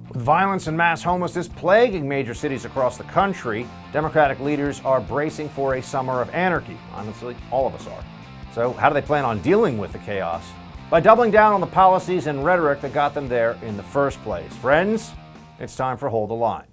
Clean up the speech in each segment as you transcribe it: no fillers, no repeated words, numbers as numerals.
With violence and mass homelessness plaguing major cities across the country, Democratic leaders are bracing for a summer of anarchy. Honestly, all of us are. So how do they plan on dealing with the chaos? By doubling down on the policies and rhetoric that got them there in the first place. Friends, it's time for Hold the Line.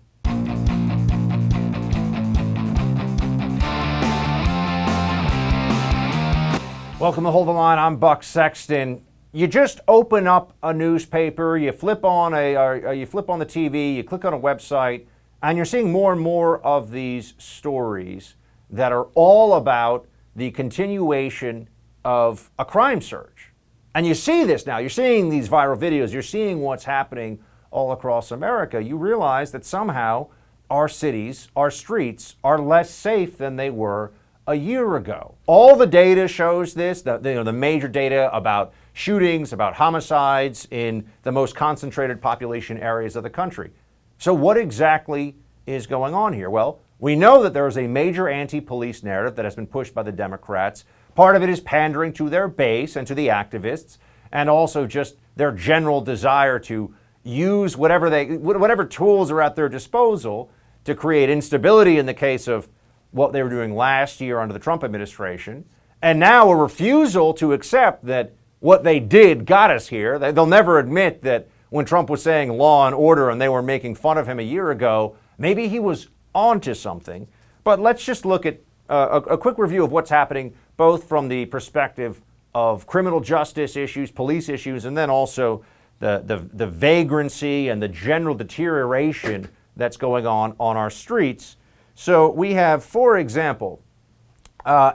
Welcome to Hold the Line. I'm Buck Sexton. You just open up a newspaper, you flip on the TV, you click on a website, and you're seeing more and more of these stories that are all about the continuation of a crime surge. And you see this now. You're seeing these viral videos. You're seeing what's happening all across America. You realize that somehow our cities, our streets are less safe than they were a year ago. All the data shows this, the major data about shootings, about homicides in the most concentrated population areas of the country. So what exactly is going on here? Well, we know that there is a major anti-police narrative that has been pushed by the Democrats. Part of it is pandering to their base and to the activists, and also just their general desire to use whatever tools are at their disposal to create instability in the case of what they were doing last year under the Trump administration, and now a refusal to accept that what they did got us here. They'll never admit that when Trump was saying law and order and they were making fun of him a year ago, maybe he was onto something. But let's just look at a quick review of what's happening, both from the perspective of criminal justice issues, police issues, and then also the vagrancy and the general deterioration that's going on our streets. So we have, for example,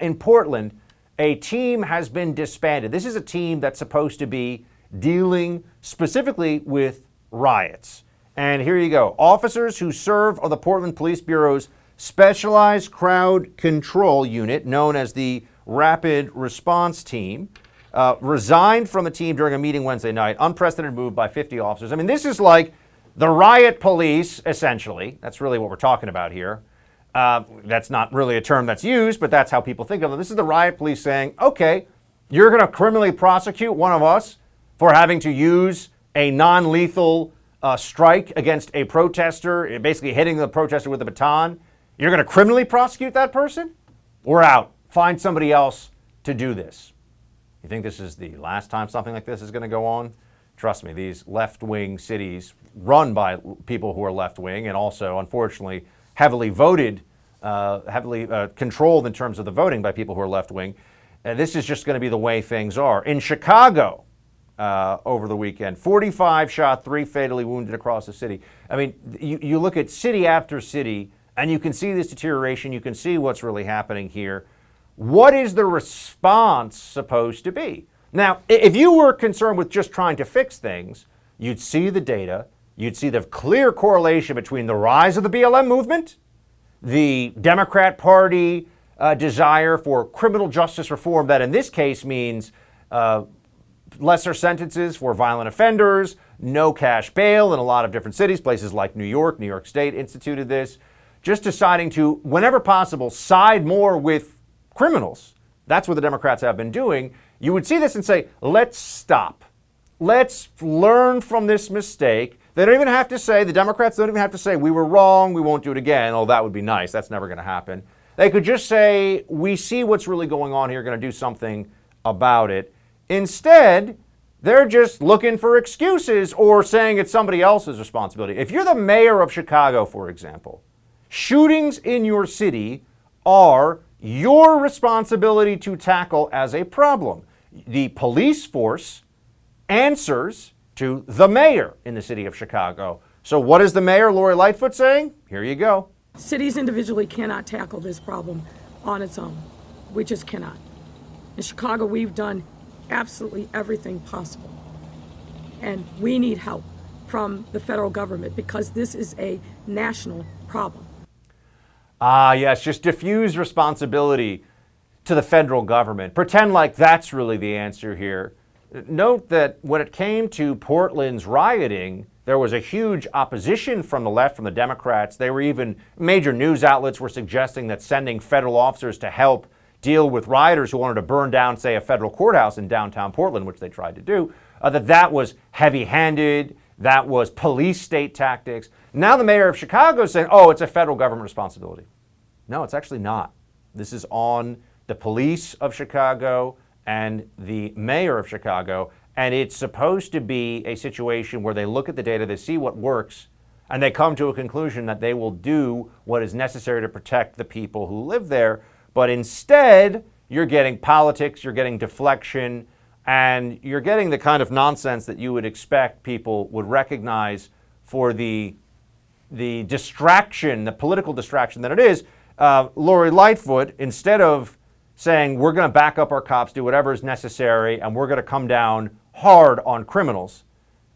in Portland, a team has been disbanded. This is a team that's supposed to be dealing specifically with riots. And here you go. Officers who serve on the Portland Police Bureau's Specialized Crowd Control Unit, known as the Rapid Response Team, resigned from the team during a meeting Wednesday night. Unprecedented move by 50 officers. I mean, this is like the riot police, essentially. That's really what we're talking about here. That's not really a term that's used, but that's how people think of it. This is the riot police saying, okay, you're going to criminally prosecute one of us for having to use a non-lethal strike against a protester, basically hitting the protester with a baton. You're going to criminally prosecute that person? We're out. Find somebody else to do this. You think this is the last time something like this is going to go on? Trust me, these left-wing cities run by people who are left-wing and also, unfortunately, heavily controlled in terms of the voting by people who are left-wing. This is just going to be the way things are. In Chicago, over the weekend, 45 shot, 3 fatally wounded across the city. I mean, you look at city after city, and you can see this deterioration. You can see what's really happening here. What is the response supposed to be? Now, if you were concerned with just trying to fix things, you'd see the data. You'd see the clear correlation between the rise of the BLM movement, the Democrat Party desire for criminal justice reform, that in this case means lesser sentences for violent offenders, no cash bail in a lot of different cities, places like New York State instituted this, just deciding to, whenever possible, side more with criminals. That's what the Democrats have been doing. You would see this and say, let's stop. Let's learn from this mistake. They don't even have to say, the Democrats don't even have to say, we were wrong, we won't do it again. Oh, that would be nice. That's never going to happen. They could just say, we see what's really going on here, going to do something about it. Instead, they're just looking for excuses or saying it's somebody else's responsibility. If you're the mayor of Chicago, for example, shootings in your city are your responsibility to tackle as a problem. The police force answers to the mayor in the city of Chicago. So what is the mayor, Lori Lightfoot, saying? Here you go. Cities individually cannot tackle this problem on its own. We just cannot. In Chicago, we've done absolutely everything possible. And we need help from the federal government because this is a national problem. Yes, just diffuse responsibility to the federal government. Pretend like that's really the answer here. Note that when it came to Portland's rioting, there was a huge opposition from the left, from the Democrats. They were even, major news outlets were suggesting that sending federal officers to help deal with rioters who wanted to burn down, say, a federal courthouse in downtown Portland, which they tried to do, that was heavy-handed, That was police state tactics. Now the mayor of Chicago is saying, oh, it's a federal government responsibility. No, it's actually not. This is on the police of Chicago and the mayor of Chicago, and it's supposed to be a situation where they look at the data, they see what works, and they come to a conclusion that they will do what is necessary to protect the people who live there. But instead, you're getting politics, you're getting deflection, and you're getting the kind of nonsense that you would expect people would recognize for the distraction, the political distraction that it is. Lori Lightfoot, instead of saying we're going to back up our cops, do whatever is necessary, and we're going to come down hard on criminals,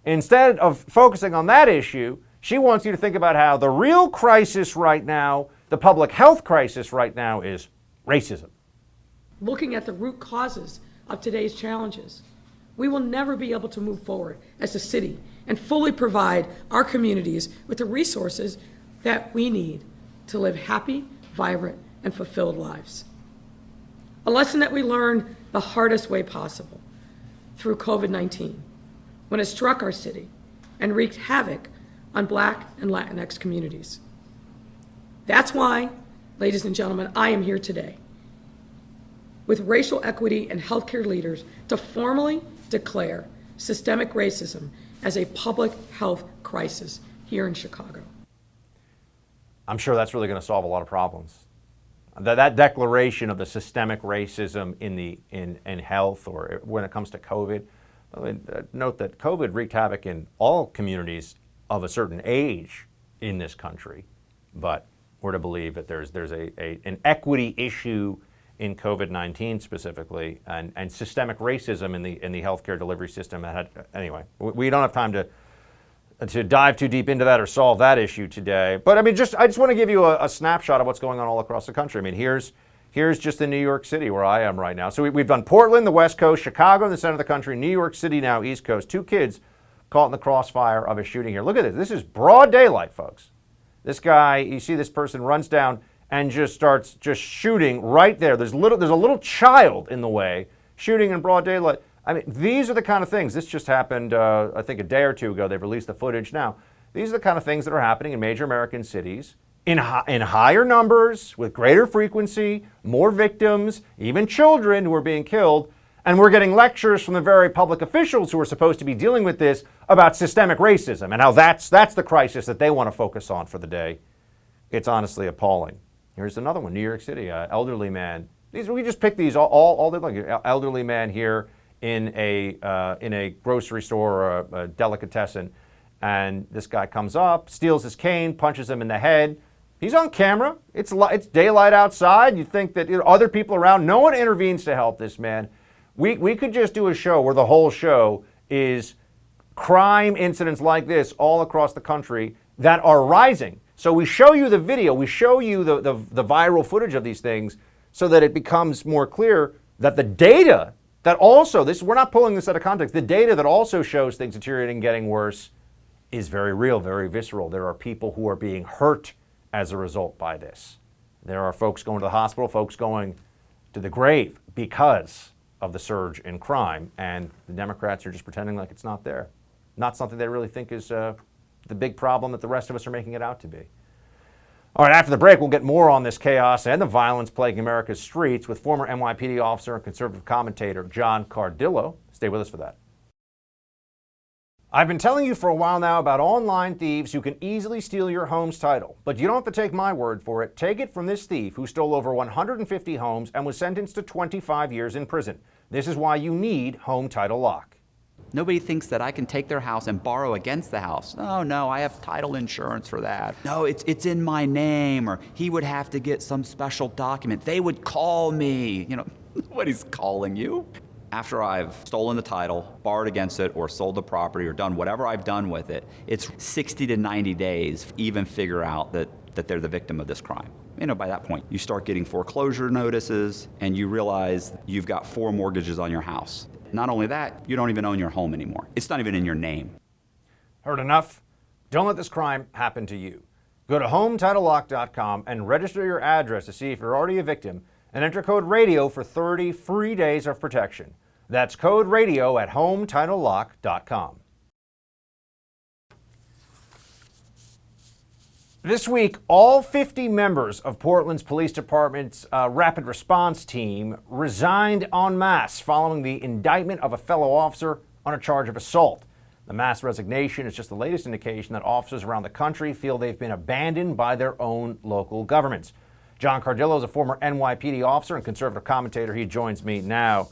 instead of focusing on that issue, she wants you to think about how the real crisis right now, the public health crisis right now, is racism. Looking at the root causes of today's challenges, we will never be able to move forward as a city and fully provide our communities with the resources that we need to live happy, vibrant, and fulfilled lives. A lesson that we learned the hardest way possible through COVID-19, when it struck our city and wreaked havoc on Black and Latinx communities. That's why, ladies and gentlemen, I am here today with racial equity and healthcare leaders to formally declare systemic racism as a public health crisis here in Chicago. I'm sure that's really going to solve a lot of problems. That declaration of the systemic racism in health, or when it comes to COVID, I mean, note that COVID wreaked havoc in all communities of a certain age in this country, but we're to believe that there's an equity issue in COVID-19 specifically, and systemic racism in the healthcare delivery system. Anyway, we don't have time to dive too deep into that or solve that issue today. But I mean, I just want to give you a snapshot of what's going on all across the country. I mean, here's just in New York City where I am right now. So we've done Portland, the West Coast, Chicago in the center of the country, New York City now, East Coast. 2 kids caught in the crossfire of a shooting here. Look at this. This is broad daylight, folks. This guy, you see this person runs down and just starts just shooting right there. There's a little child in the way, shooting in broad daylight. I mean, these are the kind of things. This just happened, I think, a day or two ago. They've released the footage now. These are the kind of things that are happening in major American cities in higher numbers, with greater frequency, more victims, even children who are being killed. And we're getting lectures from the very public officials who are supposed to be dealing with this about systemic racism and how that's the crisis that they want to focus on for the day. It's honestly appalling. Here's another one, New York City, elderly man. We just pick these all day long. Elderly man here in a grocery store or a delicatessen, and this guy comes up, steals his cane, punches him in the head. He's on camera. It's daylight outside. You think that other people around, no one intervenes to help this man. We could just do a show where the whole show is crime incidents like this all across the country that are rising. So we show you the video, we show you the viral footage of these things so that it becomes more clear that the data that also, we're not pulling this out of context, the data that also shows things deteriorating, getting worse is very real, very visceral. There are people who are being hurt as a result by this. There are folks going to the hospital, folks going to the grave because of the surge in crime, and the Democrats are just pretending like it's not there. Not something they really think is the big problem that the rest of us are making it out to be. All right, after the break, we'll get more on this chaos and the violence plaguing America's streets with former NYPD officer and conservative commentator John Cardillo. Stay with us for that. I've been telling you for a while now about online thieves who can easily steal your home's title. But you don't have to take my word for it. Take it from this thief who stole over 150 homes and was sentenced to 25 years in prison. This is why you need Home Title Lock. Nobody thinks that I can take their house and borrow against the house. Oh, no, I have title insurance for that. No, it's in my name, or he would have to get some special document. They would call me. Nobody's calling you. After I've stolen the title, borrowed against it, or sold the property, or done whatever I've done with it, it's 60 to 90 days to even figure out that they're the victim of this crime. By that point, you start getting foreclosure notices, and you realize you've got 4 mortgages on your house. Not only that, you don't even own your home anymore. It's not even in your name. Heard enough? Don't let this crime happen to you. Go to HomeTitleLock.com and register your address to see if you're already a victim, and enter code RADIO for 30 free days of protection. That's code RADIO at HomeTitleLock.com. This week, all 50 members of Portland's police department's rapid response team resigned en masse following the indictment of a fellow officer on a charge of assault. The mass resignation is just the latest indication that officers around the country feel they've been abandoned by their own local governments. John Cardillo is a former NYPD officer and conservative commentator. He joins me now.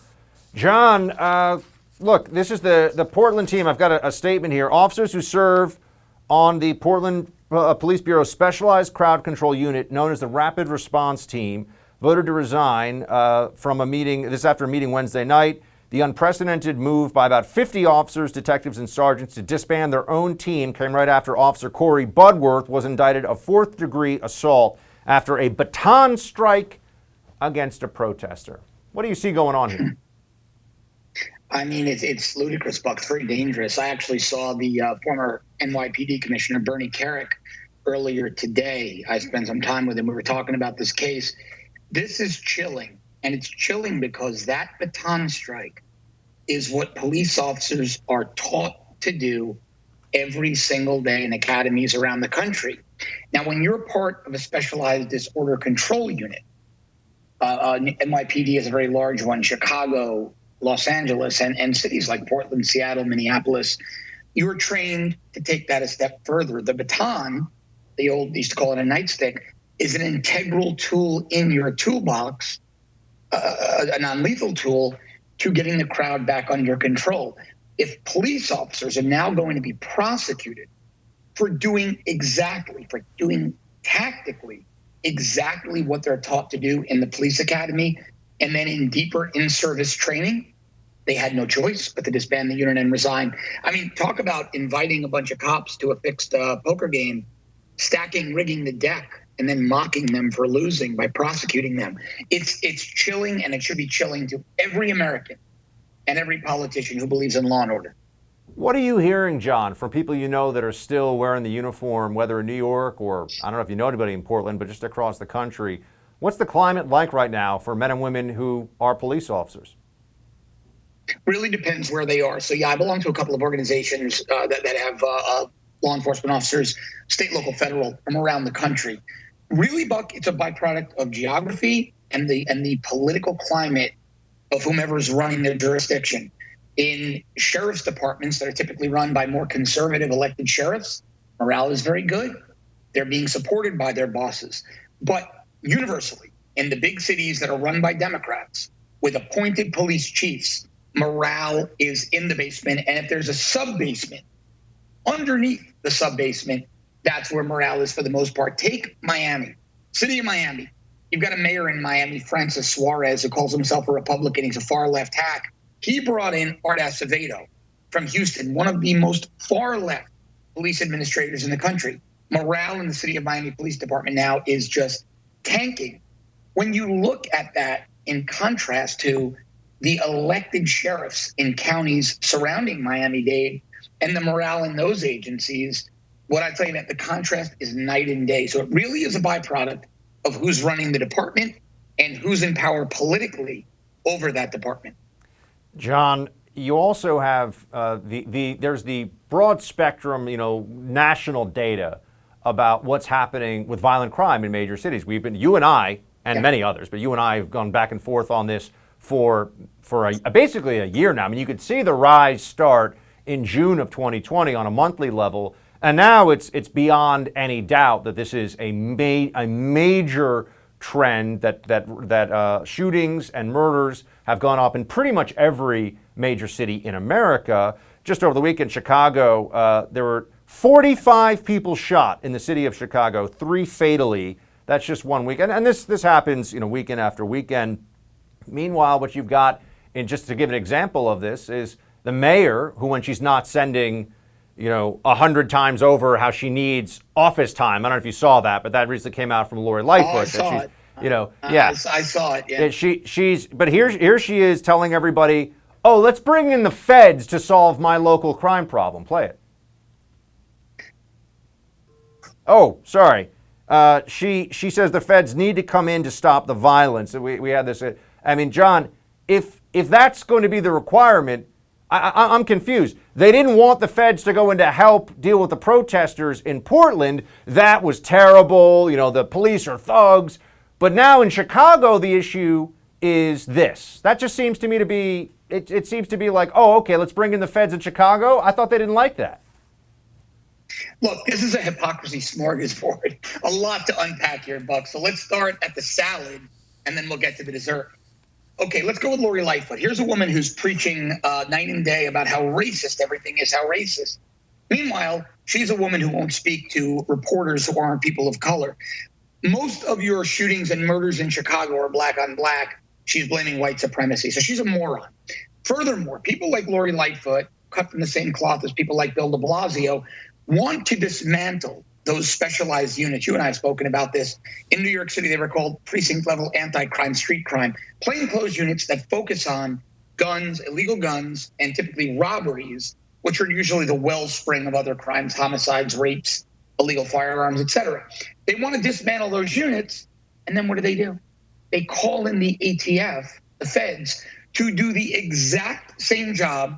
John, look, this is the Portland team. I've got a statement here. Officers who serve on the Portland Police Bureau's specialized crowd control unit known as the Rapid Response Team voted to resign from a meeting. This after a meeting Wednesday night. The unprecedented move by about 50 officers, detectives, and sergeants to disband their own team came right after Officer Corey Budworth was indicted of fourth-degree assault after a baton strike against a protester. What do you see going on here? I mean, it's ludicrous, Buck. It's very dangerous. I actually saw the former NYPD Commissioner Bernie Carrick earlier today. I spent some time with him. We were talking about this case. This is chilling, and it's chilling because that baton strike is what police officers are taught to do every single day in academies around the country. Now, when you're part of a specialized disorder control unit, NYPD is a very large one, Chicago, Los Angeles, and cities like Portland, Seattle, Minneapolis, you're trained to take that a step further. The baton, they used to call it a nightstick, is an integral tool in your toolbox, a non-lethal tool, to getting the crowd back under control. If police officers are now going to be prosecuted for doing tactically exactly what they're taught to do in the police academy, and then in deeper in-service training, they had no choice but to disband the unit and resign. I mean, talk about inviting a bunch of cops to a fixed poker game, rigging the deck, and then mocking them for losing by prosecuting them. It's chilling, and it should be chilling to every American and every politician who believes in law and order. What are you hearing, John, from people you know that are still wearing the uniform, whether in New York or, I don't know if you know anybody in Portland, but just across the country? What's the climate like right now for men and women who are police officers? Really depends where they are. So, yeah, I belong to a couple of organizations that have law enforcement officers, state, local, federal, from around the country. Really, Buck, it's a byproduct of geography and the political climate of whomever's running their jurisdiction. In sheriff's departments that are typically run by more conservative elected sheriffs, morale is very good. They're being supported by their bosses. But universally, in the big cities that are run by Democrats with appointed police chiefs, morale is in the basement. And if there's a sub-basement, underneath the sub-basement, that's where morale is for the most part. Take Miami, city of Miami. You've got a mayor in Miami, Francis Suarez, who calls himself a Republican. He's a far-left hack. He brought in Art Acevedo from Houston, one of the most far-left police administrators in the country. Morale in the city of Miami Police Department now is just tanking. When you look at that in contrast to the elected sheriffs in counties surrounding Miami-Dade and the morale in those agencies, what I tell you that the contrast is night and day. So it really is a byproduct of who's running the department and who's in power politically over that department. John, you also have there's the broad spectrum, national data about what's happening with violent crime in major cities. You and I, and many others, but you and I have gone back and forth on this for basically a year now. I mean, you could see the rise start in June of 2020 on a monthly level, and now it's beyond any doubt that this is a major trend that shootings and murders have gone up in pretty much every major city in America. Just over the weekend, Chicago, there were 45 people shot in the city of Chicago, 3 fatally. That's just one weekend, and this happens, weekend after weekend. Meanwhile, what you've got, and just to give an example of this, is the mayor, who, when she's not sending 100 times over how she needs office time. I don't know if you saw that, but that recently came out from Lori Lightfoot. I saw it. I saw it. Yeah. But here she is telling everybody, "Oh, let's bring in the feds to solve my local crime problem." Play it. Oh, sorry. She says the feds need to come in to stop the violence. We had this. I mean, John, if that's going to be the requirement, I'm confused. They didn't want the feds to go in to help deal with the protesters in Portland. That was terrible. You know, the police are thugs. But now in Chicago, the issue is this. That just seems to me to be, it seems to be like, oh, okay, let's bring in the feds in Chicago. I thought they didn't like that. Look, this is a hypocrisy smorgasbord. A lot to unpack here, Buck. So let's start at the salad, and then we'll get to the dessert. Okay, let's go with Lori Lightfoot. Here's a woman who's preaching night and day about how racist everything is, how racist. Meanwhile, she's a woman who won't speak to reporters who aren't people of color. Most of your shootings and murders in Chicago are black on black. She's blaming white supremacy. So she's a moron. Furthermore, people like Lori Lightfoot, cut from the same cloth as people like Bill de Blasio, want to dismantle those specialized units. You and I have spoken about this. In New York City, they were called precinct-level anti-crime, street crime, plainclothes units that focus on guns, illegal guns, and typically robberies, which are usually the wellspring of other crimes, homicides, rapes, illegal firearms, etc. They want to dismantle those units, and then what do? They call in the ATF, the feds, to do the exact same job,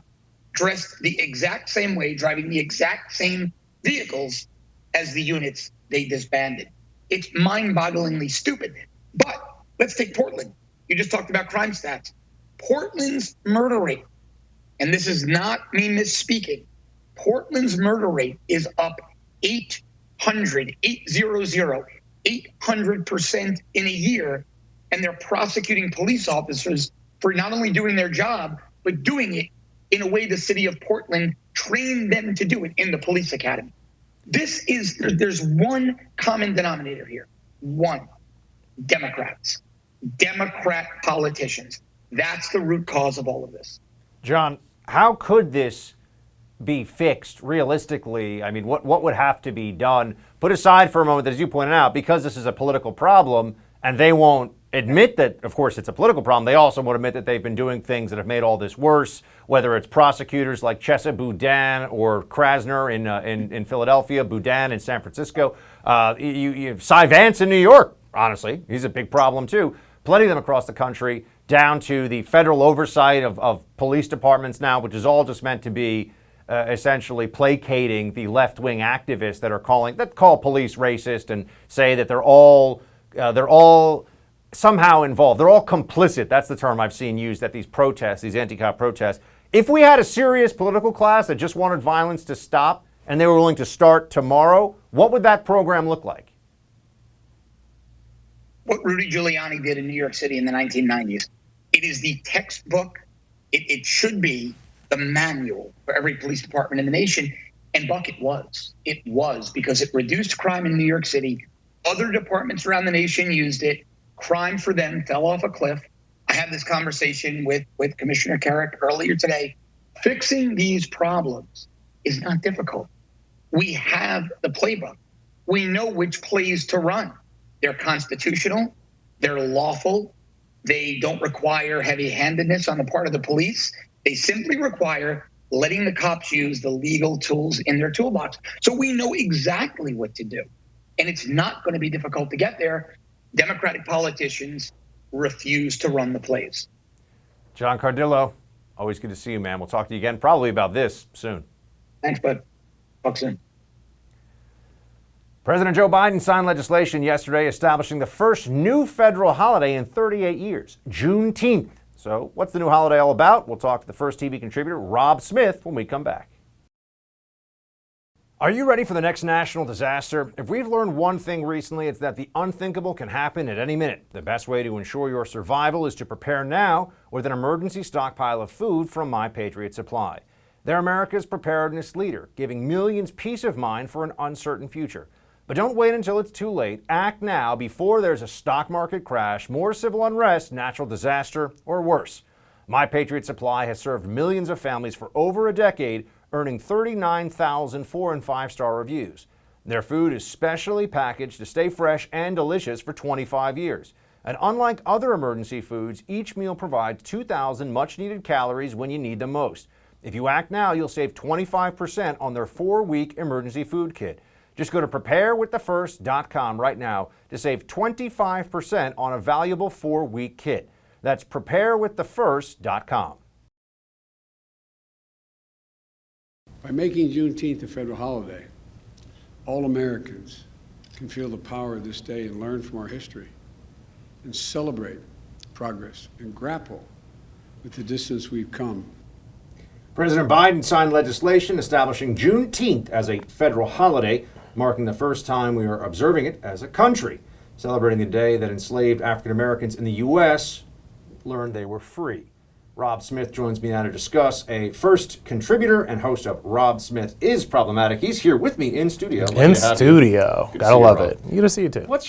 dressed the exact same way, driving the exact same vehicles as the units they disbanded. It's mind-bogglingly stupid. But let's take Portland. You just talked about crime stats. Portland's murder rate, and this is not me misspeaking, Portland's murder rate is up 800% in a year, and they're prosecuting police officers for not only doing their job, but doing it in a way the city of Portland trained them to do it in the police academy. There's one common denominator here. One, Democrats, Democrat politicians. That's the root cause of all of this. John, how could this be fixed realistically? I mean, what would have to be done? Put aside for a moment, as you pointed out, because this is a political problem and they won't admit that, of course, it's a political problem. They also won't admit that they've been doing things that have made all this worse, whether it's prosecutors like Chesa Boudin or Krasner in Philadelphia, Boudin in San Francisco. You have Cy Vance in New York, honestly. He's a big problem, too. Plenty of them across the country, down to the federal oversight of police departments now, which is all just meant to be essentially placating the left-wing activists that call police racist and say that they're all somehow involved. They're all complicit. That's the term I've seen used at these protests, these anti-cop protests. If we had a serious political class that just wanted violence to stop and they were willing to start tomorrow, what would that program look like? What Rudy Giuliani did in New York City in the 1990s. It is the textbook. It should be the manual for every police department in the nation. And Buck, it was. It was because it reduced crime in New York City. Other departments around the nation used it. Crime for them fell off a cliff. I had this conversation with Commissioner Carrick earlier today. Fixing these problems is not difficult. We have the playbook. We know which plays to run. They're constitutional. They're lawful. They don't require heavy-handedness on the part of the police. They simply require letting the cops use the legal tools in their toolbox. So we know exactly what to do. And it's not going to be difficult to get there. Democratic politicians refuse to run the plays. John Cardillo, always good to see you, man. We'll talk to you again probably about this soon. Thanks, bud. Talk soon. President Joe Biden signed legislation yesterday establishing the first new federal holiday in 38 years, Juneteenth. So what's the new holiday all about? We'll talk to the First TV contributor, Rob Smith, when we come back. Are you ready for the next national disaster? If we've learned one thing recently, it's that the unthinkable can happen at any minute. The best way to ensure your survival is to prepare now with an emergency stockpile of food from My Patriot Supply. They're America's preparedness leader, giving millions peace of mind for an uncertain future. But don't wait until it's too late. Act now before there's a stock market crash, more civil unrest, natural disaster, or worse. My Patriot Supply has served millions of families for over a decade, earning 39,000 4- and 5-star reviews. Their food is specially packaged to stay fresh and delicious for 25 years. And unlike other emergency foods, each meal provides 2,000 much-needed calories when you need them most. If you act now, you'll save 25% on their 4-week emergency food kit. Just go to preparewiththefirst.com right now to save 25% on a valuable 4-week kit. That's preparewiththefirst.com. By making Juneteenth a federal holiday, all Americans can feel the power of this day and learn from our history and celebrate progress and grapple with the distance we've come. President Biden signed legislation establishing Juneteenth as a federal holiday, marking the first time we are observing it as a country, celebrating the day that enslaved African Americans in the U.S. learned they were free. Rob Smith joins me now to discuss, a first contributor and host of Rob Smith is Problematic. He's here with me in studio. In studio. Gotta love it. Good to see you too. What's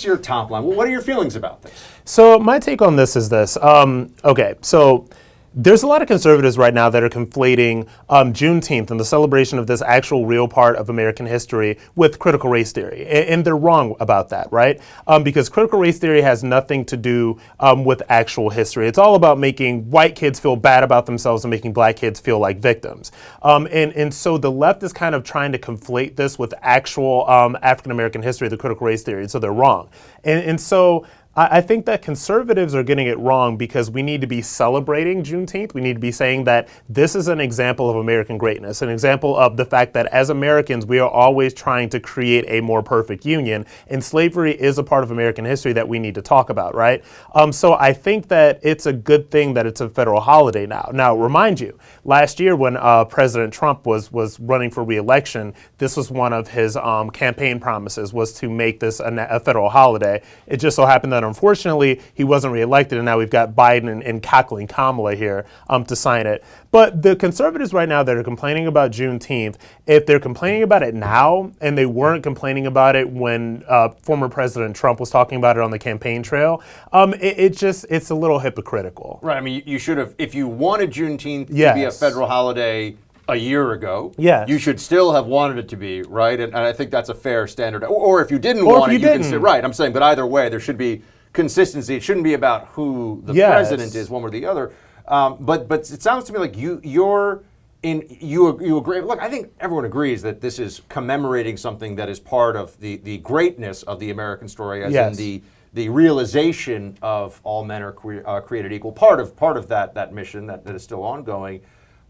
your top line? What are your feelings about this? So my take on this is this. Okay, so there's a lot of conservatives right now that are conflating Juneteenth and the celebration of this actual real part of American history with critical race theory. And they're wrong about that, right? Because critical race theory has nothing to do with actual history. It's all about making white kids feel bad about themselves and making black kids feel like victims. And so the left is kind of trying to conflate this with actual African American history, the critical race theory. So they're wrong. And so I think that conservatives are getting it wrong because we need to be celebrating Juneteenth. We need to be saying that this is an example of American greatness, an example of the fact that as Americans, we are always trying to create a more perfect union, and slavery is a part of American history that we need to talk about, right? So I think that it's a good thing that it's a federal holiday now. Now, remind you, last year when President Trump was running for re-election, this was one of his campaign promises, was to make this a federal holiday. It just so happened that unfortunately, he wasn't reelected, and now we've got Biden and cackling Kamala here to sign it. But the conservatives right now that are complaining about Juneteenth, if they're complaining about it now and they weren't complaining about it when former President Trump was talking about it on the campaign trail, it's a little hypocritical. Right. I mean, you should have, if you wanted Juneteenth to Yes. be a federal holiday a year ago, Yes. you should still have wanted it to be, right? And I think that's a fair standard. Or if you didn't want it, you can say, right, I'm saying, but either way, there should be consistency. It shouldn't be about who the Yes. president is, one or the other. But it sounds to me like you agree. Look, I think everyone agrees that this is commemorating something that is part of the greatness of the American story, as Yes. in the realization of all men are created equal. Part of that mission that is still ongoing.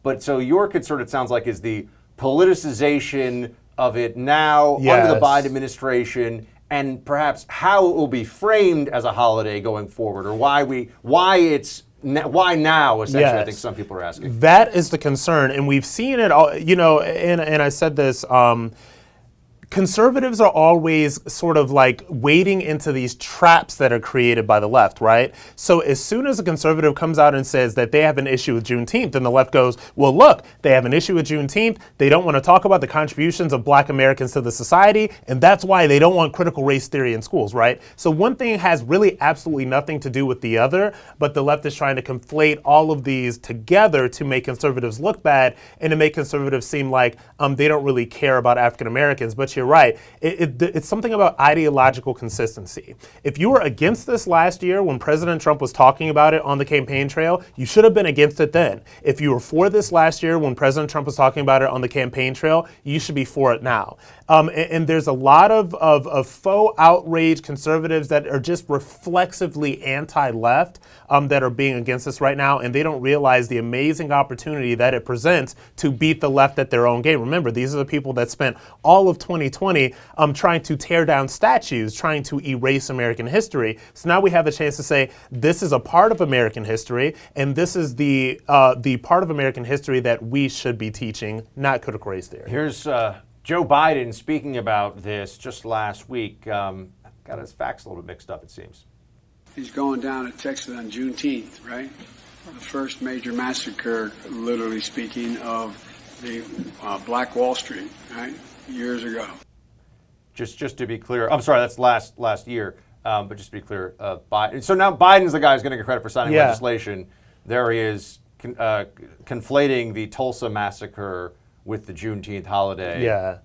But so your concern, it sounds like, is the politicization of it now under the Yes. Biden administration, and perhaps how it will be framed as a holiday going forward, or why now, essentially, Yes. I think some people are asking. That is the concern, and we've seen it all, and I said this, conservatives are always sort of like wading into these traps that are created by the left, right? So as soon as a conservative comes out and says that they have an issue with Juneteenth, then the left goes, well, look, they have an issue with Juneteenth. They don't want to talk about the contributions of black Americans to the society, and that's why they don't want critical race theory in schools, right? So one thing has really absolutely nothing to do with the other, but the left is trying to conflate all of these together to make conservatives look bad and to make conservatives seem like they don't really care about African Americans. But you're right. It's something about ideological consistency. If you were against this last year when President Trump was talking about it on the campaign trail, you should have been against it then. If you were for this last year when President Trump was talking about it on the campaign trail, you should be for it now. And there's a lot of faux outrage conservatives that are just reflexively anti-left that are being against this right now, and they don't realize the amazing opportunity that it presents to beat the left at their own game. Remember, these are the people that spent all of 2020 trying to tear down statues, trying to erase American history. So now we have a chance to say this is a part of American history, and this is the part of American history that we should be teaching, not critical race theory. Here's Joe Biden speaking about this just last week. Got his facts a little bit mixed up, it seems. He's going down at Texas on Juneteenth, right? The first major massacre, literally speaking, of the Black Wall Street, right? Years ago. Just to be clear, I'm sorry, that's last year. But just to be clear, Biden. So now Biden's the guy who's going to get credit for signing legislation. There he is conflating the Tulsa massacre with the Juneteenth holiday. Yeah.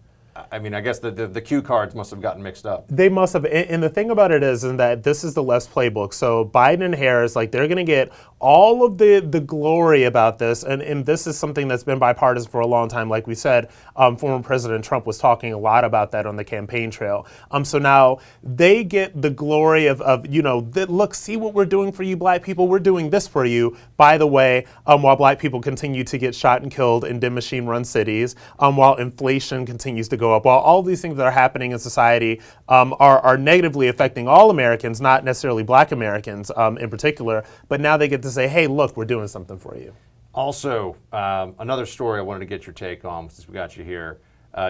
I mean, I guess the cue cards must have gotten mixed up. They must have. And the thing about it is that this is the left's playbook. So Biden and Harris, like, they're going to get all of the glory about this. And this is something that's been bipartisan for a long time. Like we said, former President Trump was talking a lot about that on the campaign trail. So now they get the glory of look, see what we're doing for you, black people. We're doing this for you. By the way, while black people continue to get shot and killed in dim machine-run cities, while inflation continues to go up, while all these things that are happening in society are negatively affecting all Americans, not necessarily black Americans in particular, but now they get to say, hey, look, we're doing something for you. Also, another story I wanted to get your take on since we got you here.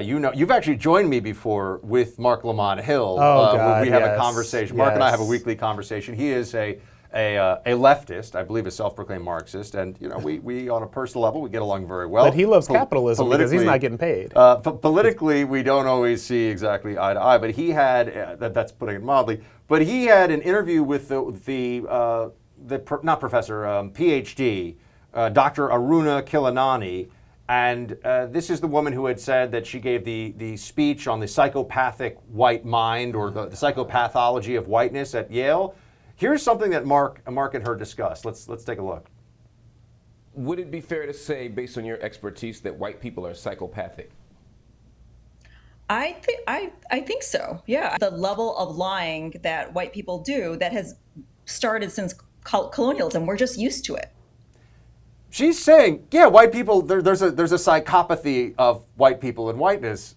You've actually joined me before with Mark Lamont Hill. Where we have a conversation. Mark and I have a weekly conversation. He is a leftist, I believe a self-proclaimed Marxist, and we on a personal level we get along very well. But he loves capitalism because he's not getting paid. Politically, we don't always see exactly eye to eye. But he had that's putting it mildly. But he had an interview with the not professor, PhD, Dr. Aruna Kilanani. And this is the woman who had said that she gave the speech on the psychopathic white mind, or the psychopathology of whiteness at Yale. Here's something that Mark and her discussed. Let's take a look. Would it be fair to say, based on your expertise, that white people are psychopathic? I think so. Yeah, the level of lying that white people do that has started since colonialism. We're just used to it. She's saying, yeah, white people. There's a psychopathy of white people and whiteness.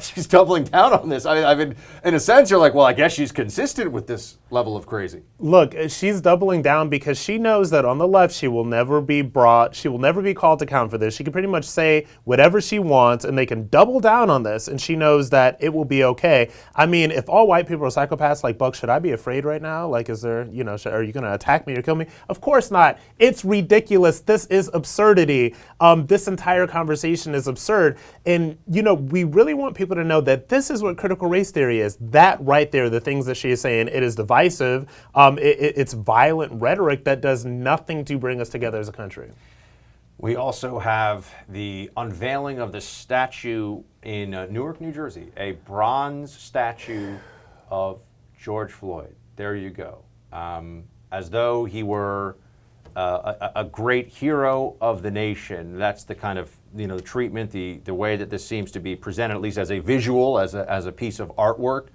She's doubling down on this. I mean, in a sense, you're like, well, I guess she's consistent with this level of crazy. Look, she's doubling down because she knows that on the left, she will never be called to account for this. She can pretty much say whatever she wants, and they can double down on this, and she knows that it will be okay. I mean, if all white people are psychopaths, like, Buck, should I be afraid right now? Like, is there, are you going to attack me or kill me? Of course not. It's ridiculous. This is absurdity. This entire conversation is absurd. And, we really want people to know that this is what critical race theory is. That right there, the things that she is saying, it is divisive. It's violent rhetoric that does nothing to bring us together as a country. We also have the unveiling of the statue in Newark, New Jersey, a bronze statue of George Floyd. There you go. As though he were a great hero of the nation. That's the kind of the treatment, the way that this seems to be presented, at least as a visual, as a piece of artwork.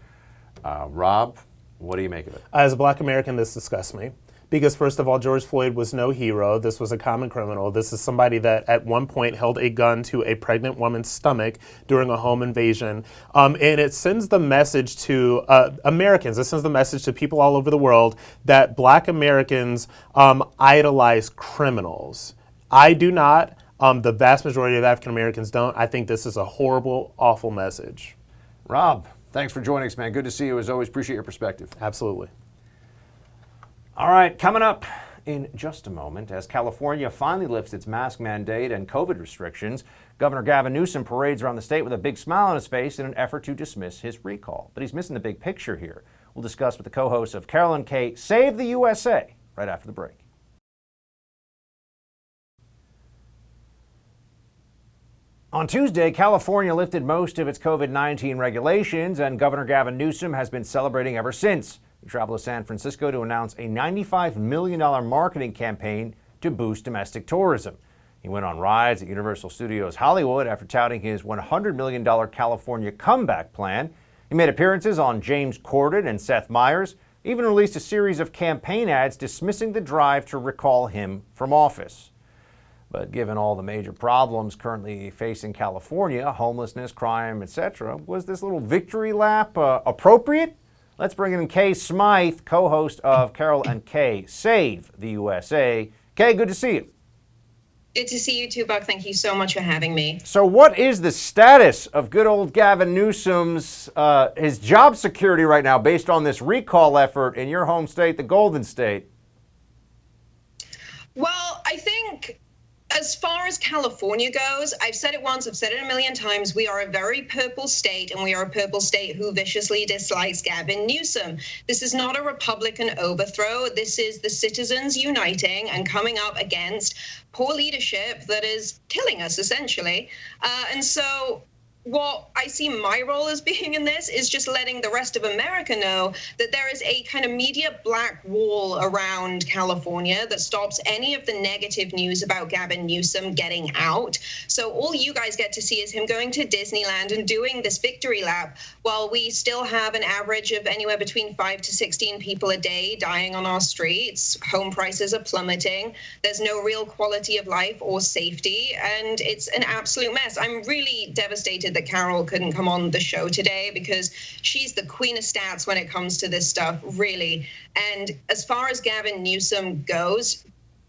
Rob, what do you make of it? As a black American, this disgusts me. Because first of all, George Floyd was no hero. This was a common criminal. This is somebody that at one point held a gun to a pregnant woman's stomach during a home invasion. And it sends the message to Americans. It sends the message to people all over the world that black Americans idolize criminals. I do not. The vast majority of African Americans don't. I think this is a horrible, awful message. Rob, thanks for joining us, man. Good to see you as always. Appreciate your perspective. Absolutely. All right, coming up in just a moment, as California finally lifts its mask mandate and COVID restrictions, Governor Gavin Newsom parades around the state with a big smile on his face in an effort to dismiss his recall. But he's missing the big picture here. We'll discuss with the co-hosts of Carol and Kay Save the USA right after the break. On Tuesday, California lifted most of its COVID-19 regulations, and Governor Gavin Newsom has been celebrating ever since. He traveled to San Francisco to announce a $95 million marketing campaign to boost domestic tourism. He went on rides at Universal Studios Hollywood after touting his $100 million California comeback plan. He made appearances on James Corden and Seth Meyers, even released a series of campaign ads dismissing the drive to recall him from office. But given all the major problems currently facing California, homelessness, crime, etc., was this little victory lap appropriate? Let's bring in Kay Smythe, co-host of Carol and Kay Save the USA. Kay, good to see you. Good to see you too, Buck. Thank you so much for having me. So what is the status of good old Gavin Newsom's his job security right now based on this recall effort in your home state, the Golden State? Well, I think as far as California goes, I've said it once, I've said it a million times, we are a very purple state, and we are a purple state who viciously dislikes Gavin Newsom. This is not a Republican overthrow. This is the citizens uniting and coming up against poor leadership that is killing us, essentially. And so what I see my role as being in this is just letting the rest of America know that there is a kind of media black wall around California that stops any of the negative news about Gavin Newsom getting out. So all you guys get to see is him going to Disneyland and doing this victory lap while we still have an average of anywhere between 5 to 16 people a day dying on our streets. Home prices are plummeting. There's no real quality of life or safety, and it's an absolute mess. I'm really devastated that Carol couldn't come on the show today because she's the queen of stats when it comes to this stuff, really. And as far as Gavin Newsom goes,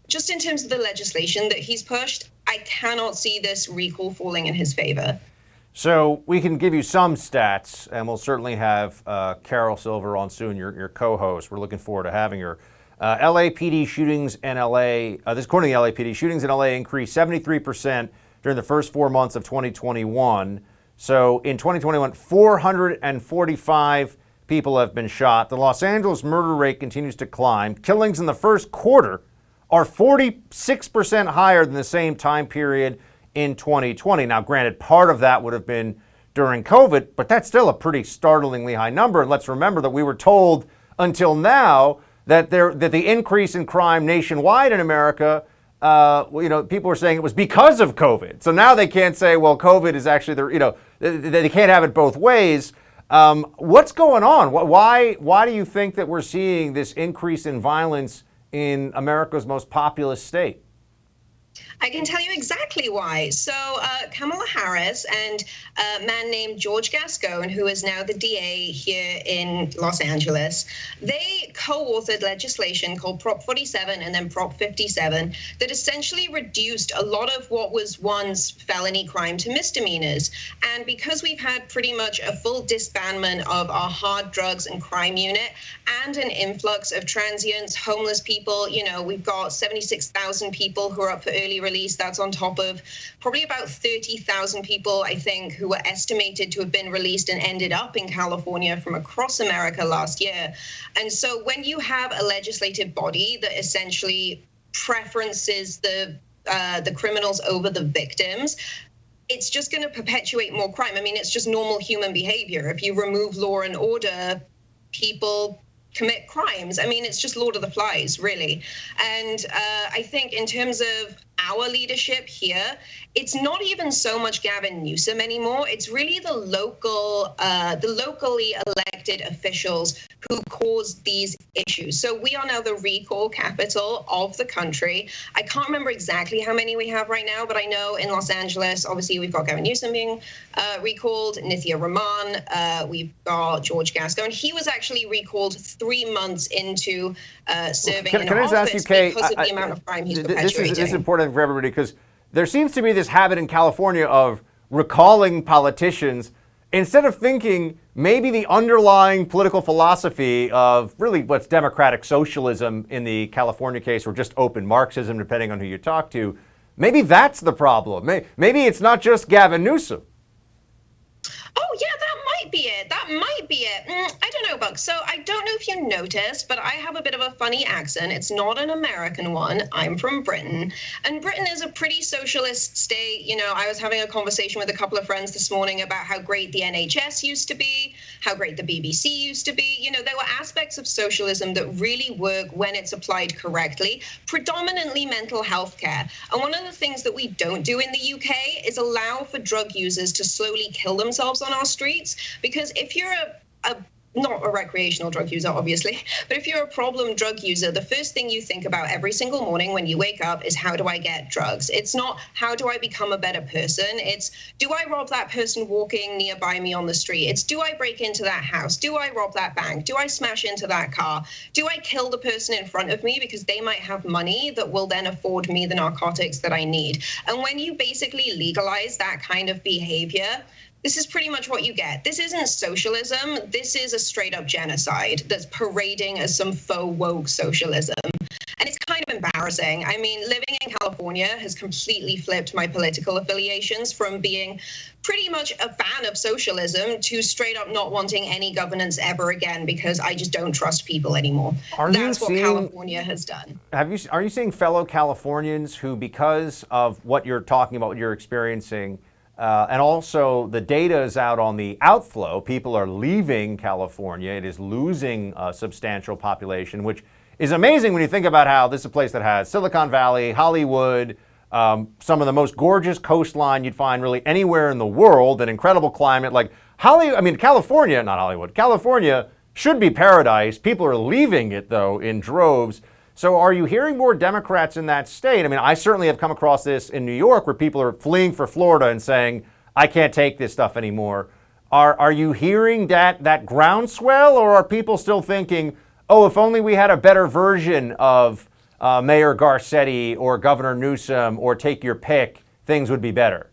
just in terms of the legislation that he's pushed, I cannot see this recall falling in his favor. So we can give you some stats, and we'll certainly have Carol Silver on soon, your co-host. We're looking forward to having her. LAPD shootings in LA, this according to the LAPD, shootings in LA increased 73% during the first 4 months of 2021. So in 2021, 445 people have been shot. The Los Angeles murder rate continues to climb. Killings in the first quarter are 46% higher than the same time period in 2020. Now, granted, part of that would have been during COVID, but that's still a pretty startlingly high number. And let's remember that we were told until now that the increase in crime nationwide in America, people were saying it was because of COVID. So now they can't say, well, COVID is actually they can't have it both ways. What's going on? Why do you think that we're seeing this increase in violence in America's most populous state? I can tell you exactly why. So Kamala Harris and a man named George Gascon, who is now the DA here in Los Angeles, they co-authored legislation called Prop 47 and then Prop 57 that essentially reduced a lot of what was once felony crime to misdemeanors. And because we've had pretty much a full disbandment of our hard drugs and crime unit and an influx of transients, homeless people, we've got 76,000 people who are up for early release. That's on top of probably about 30,000 people, I think, who were estimated to have been released and ended up in California from across America last year. And so when you have a legislative body that essentially preferences the criminals over the victims, it's just going to perpetuate more crime. I mean, it's just normal human behavior. If you remove law and order, people commit crimes. I mean, it's just Lord of the Flies, really. And I think in terms of our leadership here, it's not even so much Gavin Newsom anymore. It's really the locally elected officials who caused these issues. So we are now the recall capital of the country. I can't remember exactly how many we have right now, but I know in Los Angeles, obviously we've got Gavin Newsom being recalled, Nithya Raman, we've got George Gascon. He was actually recalled 3 months into serving in office because of the amount of crime he's perpetuating. This is important for everybody because there seems to be this habit in California of recalling politicians instead of thinking maybe the underlying political philosophy of really what's democratic socialism in the California case or just open Marxism, depending on who you talk to. Maybe that's the problem. Maybe it's not just Gavin Newsom. Oh, yeah, that might be it. That might be it. I don't know, Buck. So I don't know if you noticed, but I have a bit of a funny accent. It's not an American one. I'm from Britain. And Britain is a pretty socialist state. I was having a conversation with a couple of friends this morning about how great the NHS used to be, how great the BBC used to be. There were aspects of socialism that really work when it's applied correctly, predominantly mental health care. And one of the things that we don't do in the UK is allow for drug users to slowly kill themselves on our streets, because if you're not a recreational drug user, obviously, but if you're a problem drug user, the first thing you think about every single morning when you wake up is, how do I get drugs? It's not, how do I become a better person? It's, do I rob that person walking nearby me on the street? It's, do I break into that house? Do I rob that bank? Do I smash into that car? Do I kill the person in front of me because they might have money that will then afford me the narcotics that I need? And when you basically legalize that kind of behavior, this is pretty much what you get. This isn't socialism. This is a straight up genocide that's parading as some faux woke socialism. And it's kind of embarrassing. I mean, living in California has completely flipped my political affiliations from being pretty much a fan of socialism to straight up not wanting any governance ever again because I just don't trust people anymore. That's what California has done. Are you seeing fellow Californians who, because of what you're talking about, what you're experiencing, And also, the data is out on the outflow. People are leaving California. It is losing a substantial population, which is amazing when you think about how this is a place that has Silicon Valley, Hollywood, some of the most gorgeous coastline you'd find really anywhere in the world, an incredible climate. Like California, not Hollywood, California should be paradise. People are leaving it, though, in droves. So are you hearing more Democrats in that state? I mean, I certainly have come across this in New York where people are fleeing for Florida and saying, I can't take this stuff anymore. Are you hearing that groundswell, or are people still thinking, oh, if only we had a better version of Mayor Garcetti or Governor Newsom, or take your pick, things would be better?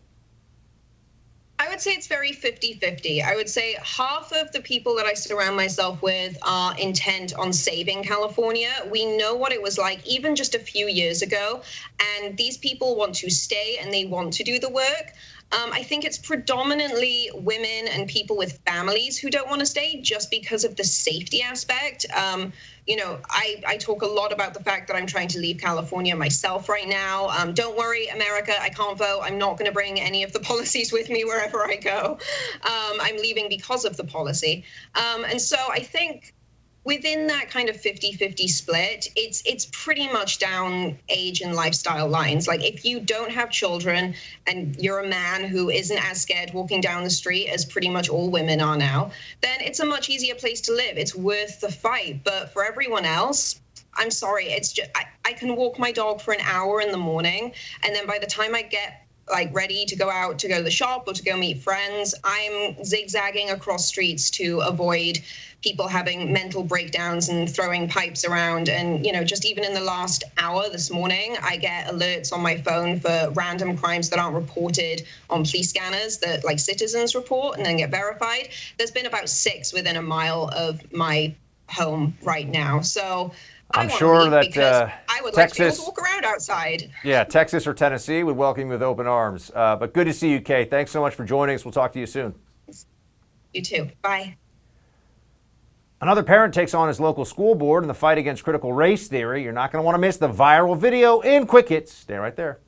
I would say it's very 50-50. I would say half of the people that I surround myself with are intent on saving California. We know what it was like even just a few years ago, and these people want to stay and they want to do the work. I think it's predominantly women and people with families who don't want to stay just because of the safety aspect. I talk a lot about the fact that I'm trying to leave California myself right now. Don't worry, America, I can't vote. I'm not going to bring any of the policies with me wherever I go. I'm leaving because of the policy. And so I think within that kind of 50-50 split, it's pretty much down age and lifestyle lines. Like, if you don't have children and you're a man who isn't as scared walking down the street as pretty much all women are now, then it's a much easier place to live. It's worth the fight. But for everyone else, I'm sorry, it's just I can walk my dog for an hour in the morning, and then by the time I get ready to go out to go to the shop or to go meet friends, I'm zigzagging across streets to avoid people having mental breakdowns and throwing pipes around. And, just even in the last hour this morning, I get alerts on my phone for random crimes that aren't reported on police scanners that citizens report and then get verified. There's been about 6 within a mile of my home right now. So I'm sure that I would Texas, like to be able to walk around outside. Yeah, Texas or Tennessee would welcome you with open arms. But good to see you, Kate. Thanks so much for joining us. We'll talk to you soon. You too. Bye. Another parent takes on his local school board in the fight against critical race theory. You're not going to want to miss the viral video in Quick Hits. Stay right there.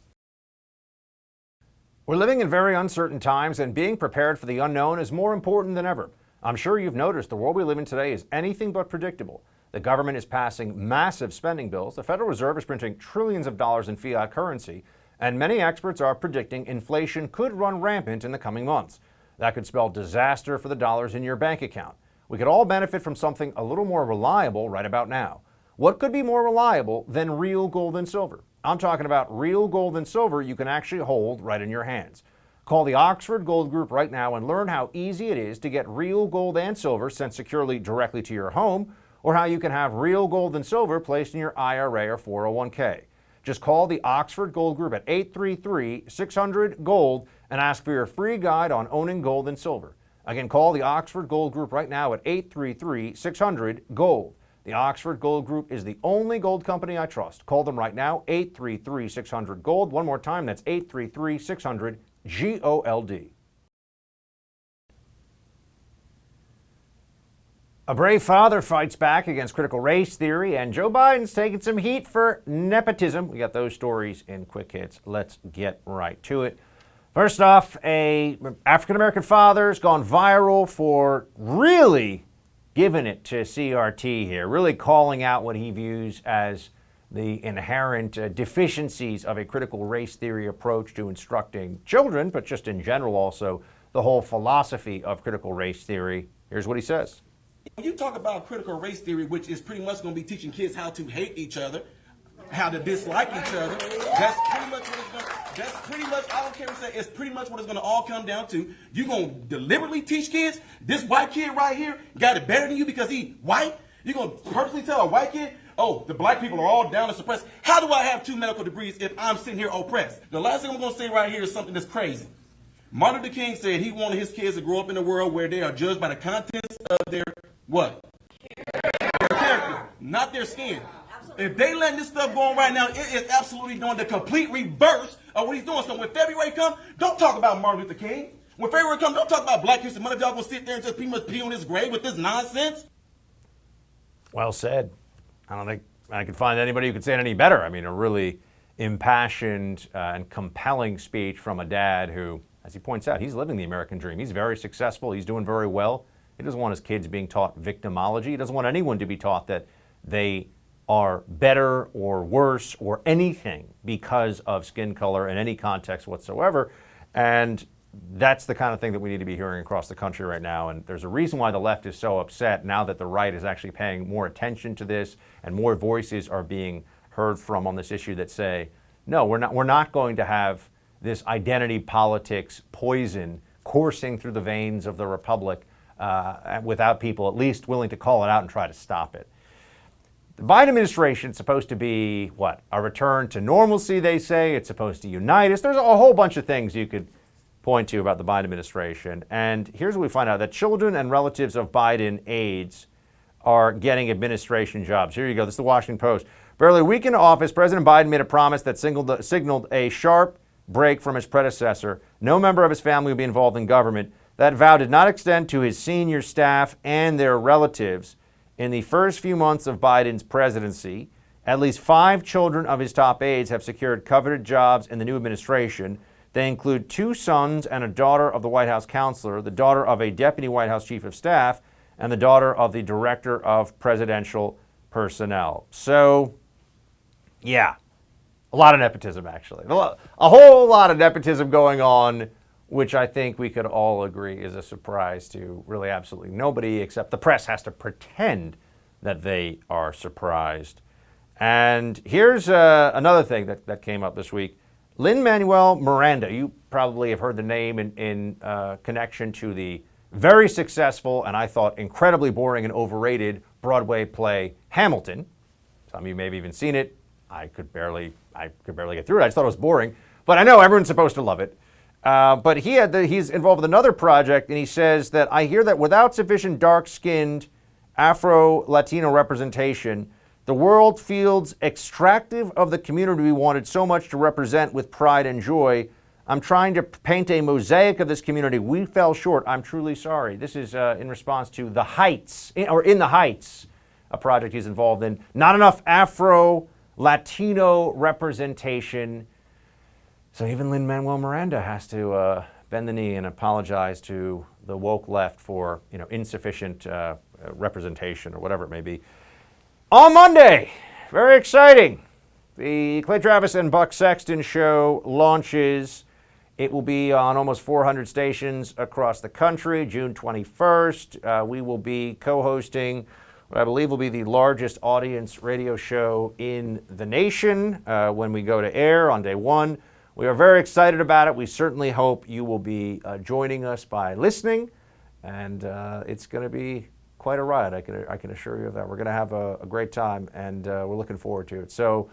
We're living in very uncertain times, and being prepared for the unknown is more important than ever. I'm sure you've noticed the world we live in today is anything but predictable. The government is passing massive spending bills. The Federal Reserve is printing trillions of dollars in fiat currency, and many experts are predicting inflation could run rampant in the coming months. That could spell disaster for the dollars in your bank account. We could all benefit from something a little more reliable right about now. What could be more reliable than real gold and silver? I'm talking about real gold and silver you can actually hold right in your hands. Call the Oxford Gold Group right now and learn how easy it is to get real gold and silver sent securely directly to your home, or how you can have real gold and silver placed in your IRA or 401k. Just call the Oxford Gold Group at 833-600-GOLD and ask for your free guide on owning gold and silver. Again, call the Oxford Gold Group right now at 833-600-GOLD. The Oxford Gold Group is the only gold company I trust. Call them right now, 833-600-GOLD. One more time, that's 833-600-GOLD. A brave father fights back against critical race theory, and Joe Biden's taking some heat for nepotism. We got those stories in Quick Hits. Let's get right to it. First off, a African-American father's gone viral for really giving it to CRT here, really calling out what he views as the inherent deficiencies of a critical race theory approach to instructing children, but just in general also the whole philosophy of critical race theory. Here's what he says. When you talk about critical race theory, which is pretty much going to be teaching kids how to hate each other, how to dislike each other, that's pretty much what it's going to, I don't care what you say, it's pretty much what it's going to all come down to. You're going to deliberately teach kids, this white kid right here got it better than you because he white? You're going to purposely tell a white kid, oh, the black people are all down and suppressed. How do I have 2 medical degrees if I'm sitting here oppressed? The last thing I'm going to say right here is something that's crazy. Martin Luther King said he wanted his kids to grow up in a world where they are judged by the contents of their what? Their character, not their skin. If they letting this stuff go on right now, it is absolutely doing the complete reverse of what he's doing. So when February comes, don't talk about Martin Luther King. When February comes, don't talk about Black history. None of y'all gonna sit there and just pretty much pee on his grave with this nonsense. Well said. I don't think I could find anybody who could say it any better. I mean, a really impassioned and compelling speech from a dad who as he points out, he's living the American dream. He's very successful. He's doing very well. He doesn't want his kids being taught victimology. He doesn't want anyone to be taught that they are better or worse or anything because of skin color in any context whatsoever. And that's the kind of thing that we need to be hearing across the country right now. And there's a reason why the left is so upset now that the right is actually paying more attention to this and more voices are being heard from on this issue that say, no, we're not going to have this identity politics poison coursing through the veins of the republic without people at least willing to call it out and try to stop it. The Biden administration is supposed to be, what, a return to normalcy, they say. It's supposed to unite us. There's a whole bunch of things you could point to about the Biden administration. And here's what we find out, that children and relatives of Biden aides are getting administration jobs. Here you go. This is the Washington Post. Barely a week into office, President Biden made a promise that signaled a sharp break from his predecessor. No member of his family would be involved in government. That vow did not extend to his senior staff and their relatives. In the first few months of Biden's presidency, at least 5 children of his top aides have secured coveted jobs in the new administration. They include 2 sons and a daughter of the White House counselor, the daughter of a deputy White House chief of staff, and the daughter of the director of presidential personnel. So, yeah, a lot of nepotism, actually. A whole lot of nepotism going on, which I think we could all agree is a surprise to really absolutely nobody, except the press has to pretend that they are surprised. And here's another thing that came up this week. Lin-Manuel Miranda, you probably have heard the name in connection to the very successful and I thought incredibly boring and overrated Broadway play Hamilton. Some of you may have even seen it. I could barely get through it. I just thought it was boring. But I know everyone's supposed to love it. But he's involved with another project, and he says that I hear that without sufficient dark-skinned Afro-Latino representation, the world feels extractive of the community we wanted so much to represent with pride and joy. I'm trying to paint a mosaic of this community. We fell short. I'm truly sorry. This is in response to The Heights, or In the Heights, a project he's involved in. Not enough Afro-Latino representation. So even Lin-Manuel Miranda has to bend the knee and apologize to the woke left for insufficient representation or whatever it may be. On Monday, very exciting, the Clay Travis and Buck Sexton show launches. It will be on almost 400 stations across the country, June 21st. We will be co-hosting what I believe will be the largest audience radio show in the nation when we go to air on day 1. We are very excited about it. We certainly hope you will be joining us by listening, and it's going to be quite a ride. I can assure you of that. We're going to have a great time, and we're looking forward to it. So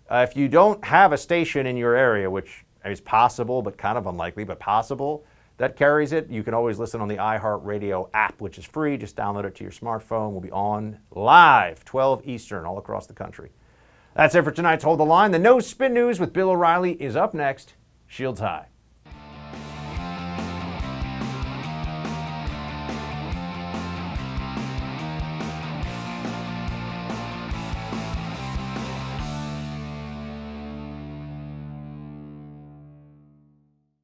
if you don't have a station in your area, which is possible but kind of unlikely, but possible, that carries it, you can always listen on the iHeartRadio app, which is free. Just download it to your smartphone. We'll be on live, 12 Eastern, all across the country. That's it for tonight's Hold the Line. The No Spin News with Bill O'Reilly is up next. Shields high.